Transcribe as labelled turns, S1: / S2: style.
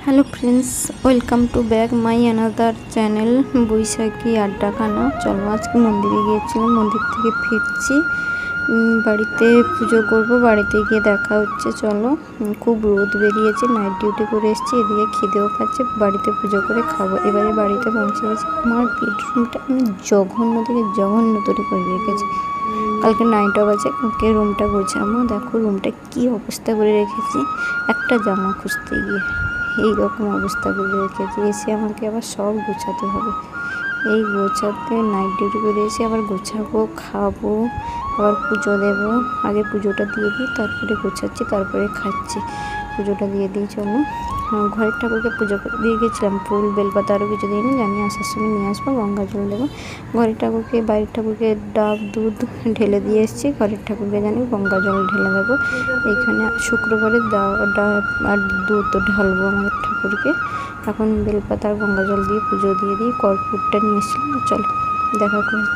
S1: Hello friends, welcome to back my another channel Baishakhi Addakhana. চলো, আজকে মন্দিরে গিয়েছিলাম, মন্দির থেকে ফিরছি, বাড়িতে পুজো করব। বাড়িতে গিয়ে দেখা হচ্ছে। চলো, খুব রোদ বেরিয়েছে, নাইট ডিউটি করে এসেছি, এদিকে খিদেও পাচ্ছে, বাড়িতে পুজো করে খাবো। এবারে বাড়িতে পৌঁছে গেছি। আমার বেডরুমটা আমি জঘন্য থেকে জঘন্য তৈরি করে রেখেছি। কালকে নাইট অফ আছে, কালকে রুমটা গোছাবো। দেখো রুমটা কি অবস্থা করে রেখেছি, একটা জামা খুঁজতে গিয়ে এইরকম অবস্থা করে রেখেছি। এসে আমাকে আবার সব গোছাতে হবে। এই গোছাতে নাইট ডিউটি করে এসে আবার গোছাবো, খাবো, আবার পুজো দেবো। আগে পুজোটা দিয়ে দিই, তারপরে গোছাচ্ছি, তারপরে খাচ্ছি। পুজোটা দিয়ে দিই। চলো, ঘরের ঠাকুরকে পুজো করে দিয়ে গেছিলাম, ফুল বেলপাতা আরও কিছু দিইনি, জানি আসার সময় নিয়ে আসবো। গঙ্গা জল দেবো। ঘরের ঠাকুরকে, বাইরের ঠাকুরকে ডাব দুধ ঢেলে দিয়ে এসেছি, ঘরের ঠাকুরকে জানি গঙ্গা জল ঢেলে দেবো। এইখানে শুক্রবারে ডাব আর দুধ ঢালবো আমাদের ঠাকুরকে। এখন বেলপাতা আর গঙ্গা জল দিয়ে পুজো দিয়ে দিই। কর্পূরটা নিয়ে এসেছিলাম। চলো দেখা করছি।